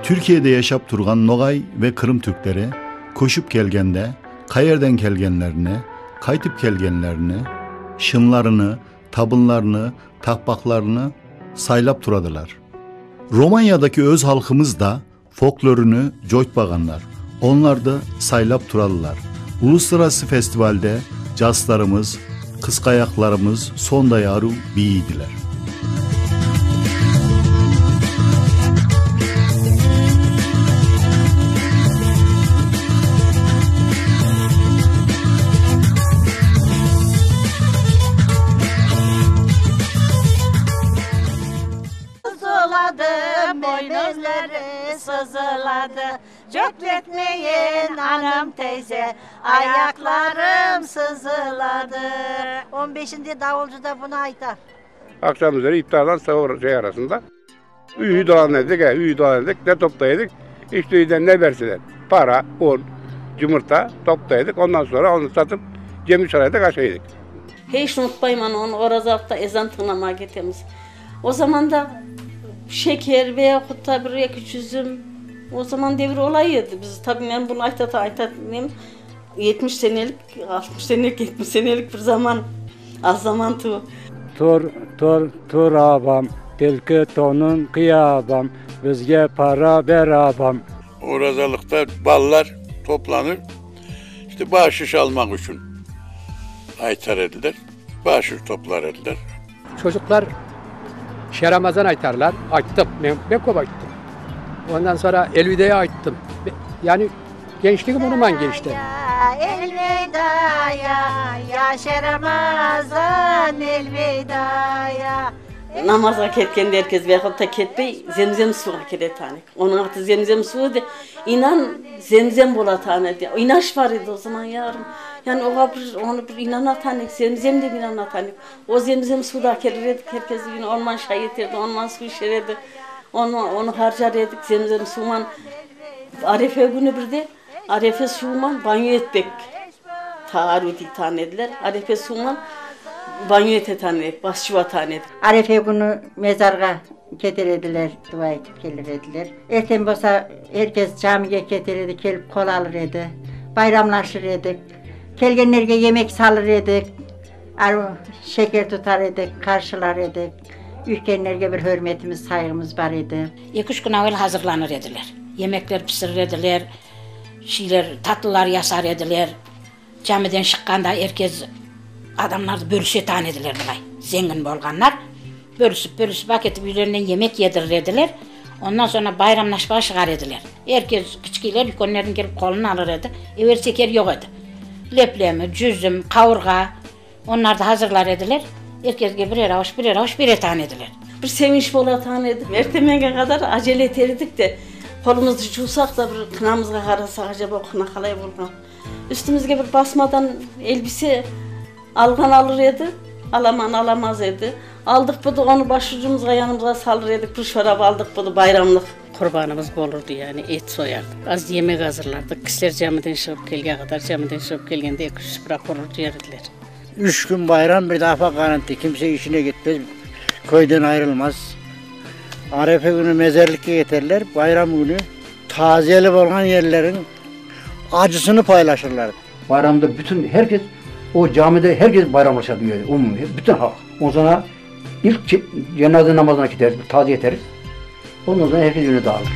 Türkiye'de yaşap turgan Nogay ve Kırım Türkleri koşup kelgende kayerden kelgenlerini, kaytıp kelgenlerini, şınlarını, tabınlarını, takbaklarını saylap turadılar. Romanya'daki öz halkımız da folklorunu coytbaganlar. Onlar da saylap turalılar. Uluslararası festivalde caslarımız, kıskayaklarımız sonda yaru biyiydiler. Boynuzları sızıladı, cökletmeyin anam teyze, ayaklarım sızıladı. 15'inde davulcu da bunu aytar. Akşam üzeri iftardan sahur arasında üyü dolan edik, ne toplaydık? İşte üyden ne verseler, para, un, yumurta toplaydık. Ondan sonra onu satıp Cemilçaray'da kaçaydık. Hiç unutmayayım onu Orazav'da ezan tınlamaya gittiğimiz. O zaman da şeker veya da bir iki üzüm, o zaman devir olayıydı. Biz tabii ben bunu aytatmayayım. 70 senelik, 60 senelik, 70 senelik bir zaman, az zaman tu. Tur abam, tilki tonun kıyabam, bizge para ver abam. Orazalıkta ballar toplanır, işte bahşiş almak için aytar edilir, bahşiş toplar edilir. Çocuklar Ramazan aytarlar, açtım, ben kova açtım. Ondan sonra Elvide'ye açtım. Yani gençliğim onunla geçti. Elveda'ya, yaşa Ramazan elveda'ya. Namaza ketkende herkes veyahut da ketmey, zemzem suğa keretanik. Onun adı zemzem suğu de, inan zemzem bolatanik. İnaş var idi o zaman yarım. Yani onu bir inanatanik, zemzem de bir inanatanik. O zemzem suda kererdik, herkes yine orman şay yetirdi, orman su işeredi. Onu harcar edik, zemzem suğman. Arefe günü bir de, Arefe suğman banyo etmek. Taarudi tanediler, Arefe suğman. Banyo etetanıyık, başçıva tanıyık. Arefe günü mezarga getirediler, dua edip gelirediler. Erten olsa herkes camiye getirirdi, gelip kol alır idi. Bayramlaşır edik. Kelgenlerge yemek salır edik. Şeker tutar edik, karşılar edik. Ülkenlerge bir hürmetimiz, saygımız var idi. 2-3 gün evvel hazırlanır ediler. Yemekler pişirir ediler. Tatlılar yasar ediler. Camiden çıkkanda herkes adamlar da bölüşetan ediler bulay. Zengin bolganlar bölüşüp aketip üzerinden yemek yedirirdiler. Ondan sonra bayramlaşmaya çıkar ediler. Herkes küçükler yükönlerin gelip kolunu alır edi. Evvel şeker yok idi. Leplemi, cüzüm, kavurga onlar da hazırlar ediler. Herkes birer avuç bir etan ediler. Bir sevinç bolatan edik. Ertemenge kadar acele eterdik de kolumuzu çulsak da bir kınamızga karasak acaba kına kalay bulgan. Üstümüzge bir basmadan elbise algan alır edi, alaman alamaz edi. Aldık bu da onu başucumuza yanımıza salır edik, bir şarap aldık bu da bayramlık. Kurbanımız bolurdu yani, et soyardık. Az yemek hazırlardık. Kişiler camiden çıkıp gelgeye kadar, camiden çıkıp gelgende 2-3 bırak olurdu yerdiler. 3 gün bayram bir defa garanti, kimse işine gitmez, köyden ayrılmaz. Arefe günü mezarlıkka yeterler, bayram günü taziyeli olan yerlerin acısını paylaşırlar. Bayramda bütün herkes, o camide herkes bayramlaşa diyor, umumi, bütün halk. Ondan sonra ilk cenaze namazına gideriz, taziye ederiz. Ondan sonra herkes yöne dağılır.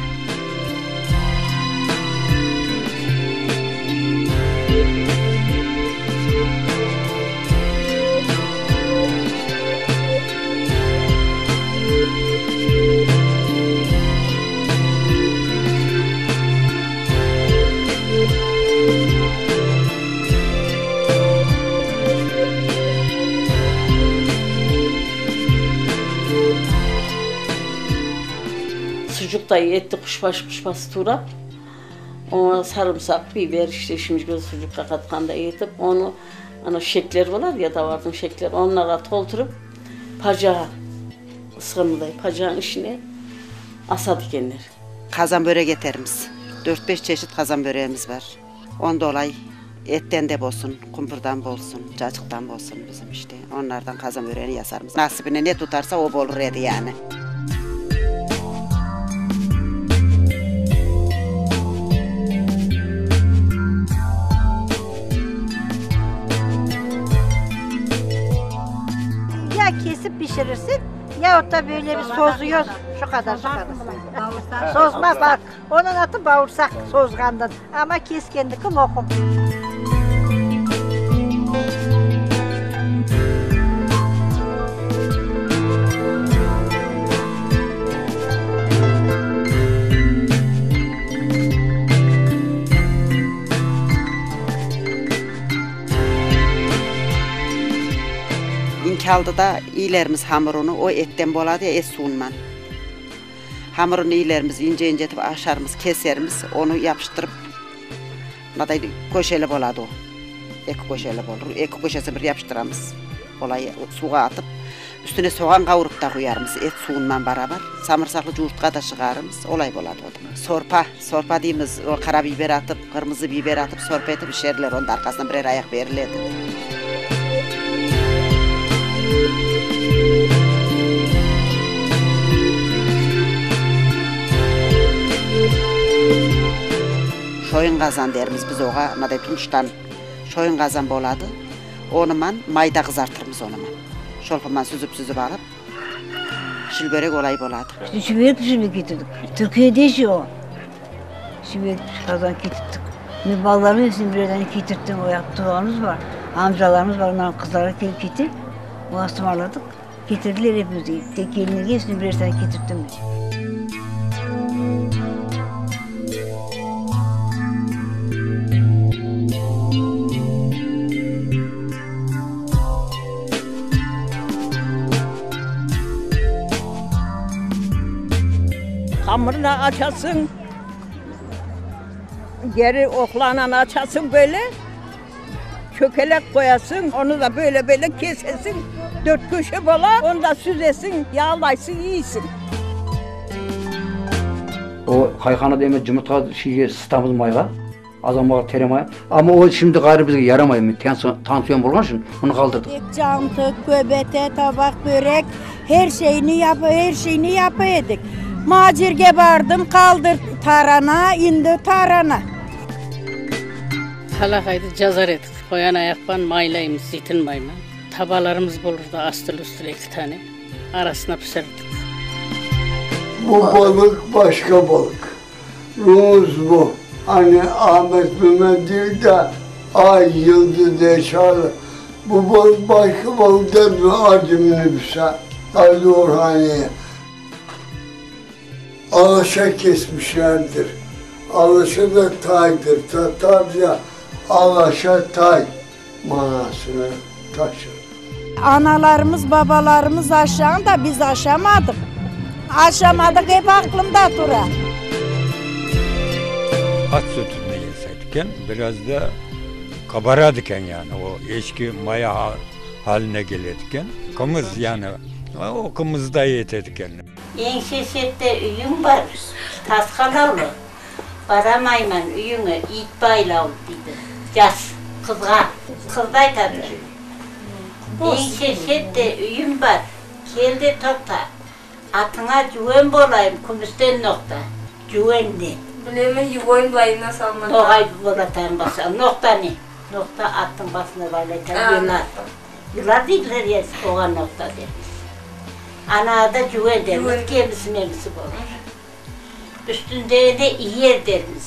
Sucuk da etti kuşbaşı turap. Ona sarımsak, biber işte şimdi sucukla katkanda yetip onu şekler var ya da vardım şekler onlara toldurup pacağa ısırmıdayı pacağın içine asa dikenler. Kazan börek getirimiz. 4-5 çeşit kazan böreğimiz var. Onda olay etten de bolsun, kumpurdan bolsun, cacıktan bolsun bizim işte. Onlardan kazan böreğini yasarımız. Nasibine ne tutarsa o bolur yani. kesip pişirirsin. Yahut da böyle bir sozuyor şu kadar. Sozma bak. Onun adı bağırsak sozgandan. Ama keskenlik lokum. İnkaldıda iyilerimiz hamurunu o etten boladı ya et suğunman. Hamurunu iyilerimiz ince ince etip aşarımız, keserimiz, onu yapıştırıp nadaydı köşeli boladı o. Eki köşeli olur. Eki köşesi bir yapıştıramız. Olayı suğa atıp üstüne soğan kavurup da koyarımız et suğunman beraber. Samırsaklı yumurta da çıkarımız. Olay boladı o da. Sorpa deyimiz o karabiber atıp, kırmızı biber atıp sorpa etip pişirirler. Onun arkasından birer ayak verirlerdi. Şoyun kazan derimiz biz oğa, naday tunçtan şoyun kazan boladı. Onuman mayda kızartırımız onuman. Şolpaman süzüp alıp şilbörek olay boladı. Şilbörek getirdik. Türkiye'de şu. Şilbörek kazan getirdik. Balların hepsini birden getirttim. O yaptıklarımız var. Amcalarımız var. Onların kızları gelip getirip o ısmarladık. Getirdiler hepimizi. Tek eline hepsini birden getirttim. Hamurunu açasın, geri oklanan açasın böyle, çökelek koyasın, onu da böyle kesesin, 4 köşe bola, onu da süzesin, yağlaysın, yiyorsun. O kaykanı demek cumhurta sistemimiz mayga, azamlar teremay. Ama o şimdi gayrı bize yaramayı, tansiyon bulgan için onu kaldırdık. Cantık, köbete, tabak, börek, her şeyini yapıyorduk. Macirge vardım, kaldır tarana, indi tarana. Halakaydı cazar edik. Koyan ayakpan maylayımız, zeytin mayma. Tabalarımız bulurdu astılı üstüne 2 tane. Arasına pişirdik. Bu balık başka balık. Rumuz bu. Hani Ahmet Mehmet değil de ay, yıldız, eşarı. Bu balık başka balık demiyor acımını bir Ali Orhaniye. Alaşa kesmişlerdir. Alaşa da taydır. Tatarca alaşa tay manasını taşır. Analarımız, babalarımız aşağın da biz aşamadık. Aşamadık hep aklımda durar. At sütünde yeseydikken biraz da kabaradikken yani o eski maya haline gelirdikken kımız yani o kımızda yeterdikken. Enşeşette üyüm var, taskalalı. Baramayman üyünü it baylav dedi. Yaz, kızga, kızday tadı. Enşeşette üyüm var, keldi tokta. Atına güven bolayım, kumüsten nokta. Güvenli. Bileme yuvoyun bayına salmak. Noğay bolatayım basa, nokta ne? Nokta attın basını baylayacağım, yıllar. Yıllar değiller ya, oğa nokta dermiş. Ana da güven dermiş, gemisi memisi olur. Üstünde de iyer dermiş.